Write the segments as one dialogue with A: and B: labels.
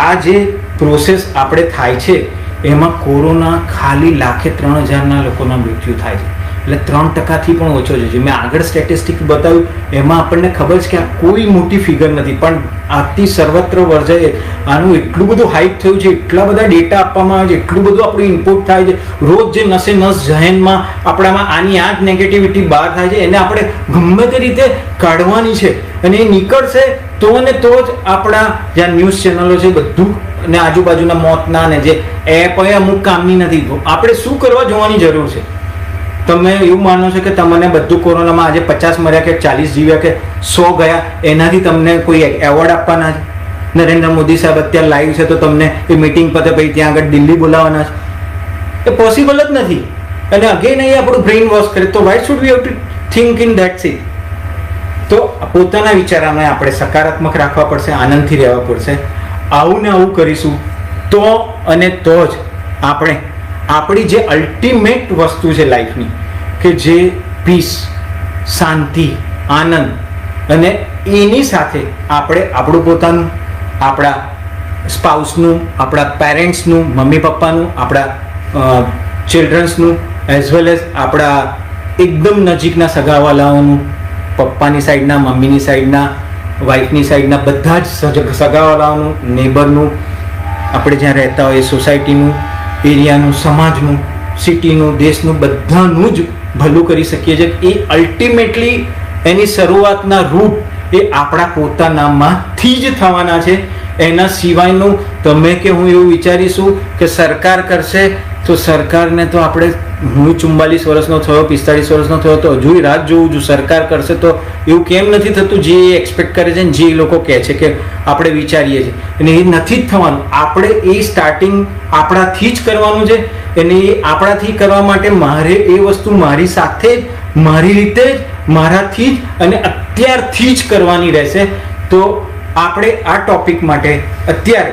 A: આ જે પ્રોસેસ આપણે થાય છે એમાં કોરોના ખાલી 1,03,000 લોકોના મૃત્યુ થાય છે, એટલે 3%થી પણ ઓછો છે. મેં આગળ સ્ટેટિસ્ટિક બતાવ્યું એમાં આપણને ખબર છે કે આ કોઈ મોટી ફિગર નથી, પણ આથી સર્વત્ર વર્જાએ આનું એટલું બધું હાઇપ થયું છે, એટલા બધા ડેટા આપવામાં આવે છે, એટલું બધું આપણું ઇનપુટ થાય છે, રોજ જે નસે નસ જહેનમાં આપણામાં આની આ જ નેગેટિવિટી બહાર થાય છે, એને આપણે ગમે તે રીતે કાઢવાની છે. અને એ નીકળશે તો ને તો જ આપણા જ્યાં ન્યૂઝ ચેનલો છે બધું અને આજુબાજુના મોતના ને જે એપ હોય અમુક કામની નથી. આપણે શું કરવા જોવાની જરૂર છે? તમે એવું માનો છો કે તમને બધું કોરોનામાં આજે 50 મર્યા કે 40 જીવ્યા કે 100 ગયા એનાથી તમને કોઈ એવોર્ડ આપવાના છે? નરેન્દ્ર મોદી સાહેબ અત્યારે લાઈવ છે તો તમને એ મીટિંગ પતે પછી ત્યાં આગળ દિલ્હી બોલાવવાના છે? એ પોસિબલ જ નથી. અને અગેન અહીં આપણું બ્રેઇન વોશ કરે તો why should we have to think in that seat? તો પોતાના વિચારોને આપણે સકારાત્મક રાખવા પડશે, આનંદથી રહેવા પડશે. આવું ને આવું કરીશું તો અને તો જ આપણે આપણી જે અલ્ટિમેટ વસ્તુ છે લાઈફની, કે જે પીસ, શાંતિ, આનંદ, અને એની સાથે આપણે આપણું પોતાનું, આપણા સ્પાઉસનું, આપણા પેરેન્ટ્સનું, મમ્મી પપ્પાનું, આપણા ચિલ્ડ્રન્સનું, એઝ વેલ એઝ આપણા એકદમ નજીકના સગાવાલાઓનું, પપ્પાની સાઈડના, મમ્મીની સાઈડના, વાઈફની સાઈડના બધા જ સગાવાલાઓનું, નેબરનું, આપણે જ્યાં રહેતા હોય સોસાયટીનું, એરિયાનું, સમાજનું, સિટીનું, દેશનું, બધાનું જ ભલું કરી શકીએ છીએ. એ અલ્ટિમેટલી એની શરૂઆતના રૂટ એ આપણા પોતાનામાંથી જ થવાના છે. એના સિવાયનું તમે કે હું એવું વિચારીશું કે સરકાર કરશે તો સરકારને તો આપણે, હું 44 વર્ષનો થયો, 45 વર્ષનો થયો તો હજુ રાત જોઉં છું. સરકાર કરશે તો એવું કેમ નથી થતું જે એક્સપેક્ટ કરે છે ને જે લોકો કહે છે કે આપણે વિચારીએ છીએ, અને એ નથી જ થવાનું. આપણે એ સ્ટાર્ટિંગ આપણાથી જ કરવાનું છે. અને એ આપણાથી કરવા માટે મારે એ વસ્તુ મારી સાથે જ, મારી રીતે જ, મારાથી જ અને અત્યારથી જ કરવાની રહેશે. તો આપણે આ ટોપિક માટે અત્યારે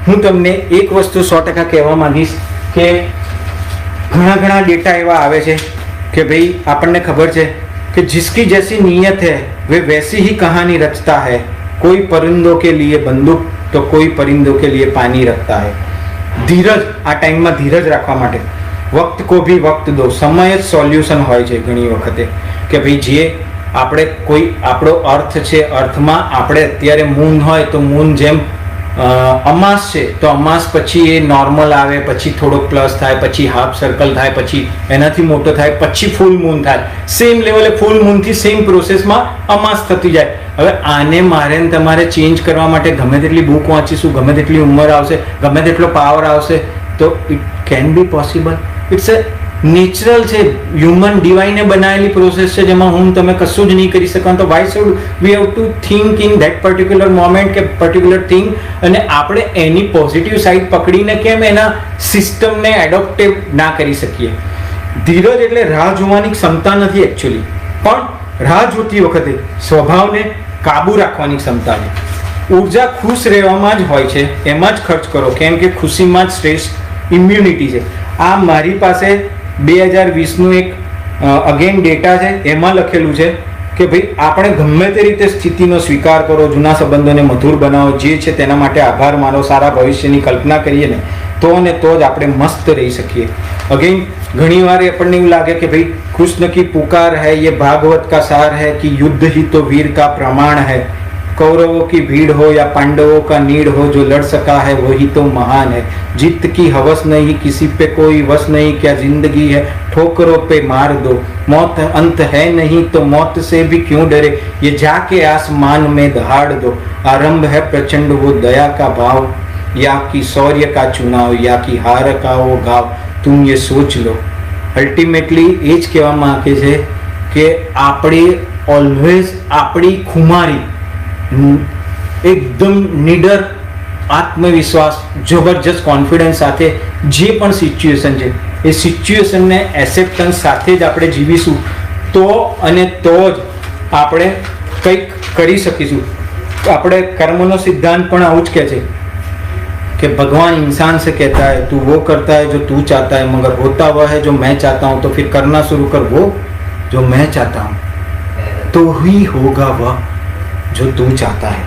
A: હું તમને એક વસ્તુ 100% કહેવા માંગીશ કે ઘણા ડેટા એવા આવે છે કે ભાઈ આપણને ખબર છે કે જિસકી જૈસી નિયત है वे वैसी ही कहानी रचता है, कोई परिंदों के लिए बंदूक तो कोई परिंदों के लिए पानी रखता है. ધીરજ, આ ટાઈમમાં ધીરજ રાખવા માટે વક્ત કો ભી વક્ત દો, સમય જ સોલ્યુશન હોય છે ઘણી વખતે. કે ભાઈ જે આપણે કોઈ આપણો અર્થ છે, અર્થમાં આપણે અત્યારે મૂન હોય તો મૂન જેમ અમાસ છે તો અમાસ પછી એ નોર્મલ આવે, પછી થોડોક પ્લસ થાય, પછી હાફ સર્કલ થાય, પછી એનાથી મોટો થાય, પછી ફૂલ મૂન થાય. સેમ લેવલે ફૂલ મૂનથી સેમ પ્રોસેસમાં અમાસ થતી જાય. હવે આને મારે તમારે ચેન્જ કરવા માટે ગમે તેટલી બુક વાંચીશું, ગમે તેટલી ઉંમર આવશે, ગમે તેટલો પાવર આવશે તો it can be possible. It's a natural છે, હ્યુમન ડિવાઇને બનાવેલી પ્રોસેસ છે જેમાં હું તમે કશું જ નહીં કરી શકો. તો why should we have to think in that particular moment કે પર્ટિક્યુલર થિંગ, અને આપણે એની પોઝિટિવ સાઈડ પકડીને કેમ એના સિસ્ટમને એડોપ્ટિવ ના કરી શકીએ. ધીરજ એટલે રાહ જોવાની ક્ષમતા નથી એકચ્યુઅલી, પણ રાહ જોતી વખતે સ્વભાવને કાબુ રાખવાની ક્ષમતા છે. ઉર્જા ખુશ રહેવામાં જ હોય છે, એમાં જ ખર્ચ કરો, કેમ કે ખુશીમાં જ શ્રેષ્ઠ ઇમ્યુનિટી છે. આ મારી પાસે 2020નું એક અગેન ડેટા છે, એમાં લખેલું છે કે ભાઈ આપણે ગમે તે રીતે સ્થિતિનો સ્વીકાર કરો, જૂના સંબંધોને મધુર બનાવો, જે છે તેના માટે આભાર માનો, સારા ભવિષ્યની કલ્પના કરીએ ને તો જ આપણે મસ્ત રહી શકીએ. અગેન ઘણી વાર આપણને એવું લાગે કે ભાઈ કૃષ્ણ કી પુકાર હૈ, ये भागवत का सार है कि युद्ध ही तो वीर का प्रमाण है, कौरवों की भीड़ हो या पांडवों का नीड हो, जो लड़ सका है वही तो महान है, जीत की हवस नहीं, किसी पे कोई वस नहीं, क्या जिंदगी है ठोकरों पे मार दो, मौत अंत है नहीं तो मौत से भी क्यों डरे, ये जाके आसमान में दहाड़ दो, आरंभ है प्रचंड वो दया का भाव, या की शौर्य का चुनाव, या की हार का वो घाव, तुम ये सोच लो. અલ્ટિમેટલી એ જ કહેવા માંગે છે કે આપણે ઓલવેઝ આપણી ખુમારી એકદમ નિડર આત્મવિશ્વાસ, જબરજસ્ત કોન્ફિડન્સ સાથે જે પણ સિચ્યુએશન છે એ સિચ્યુએશનને એક્સેપ્ટન્સ સાથે જ આપણે જીવીશું તો અને તો જ આપણે કંઈક કરી શકીશું. આપણે કર્મનો સિદ્ધાંત પણ આવું જ કહે છે कि भगवान इंसान से कहता है तू वो करता है जो तू चाहता है, मगर होता वह है जो मैं चाहता हूँ, तो फिर करना शुरू कर वो जो मैं चाहता हूँ, तो ही होगा वह जो तू चाहता है.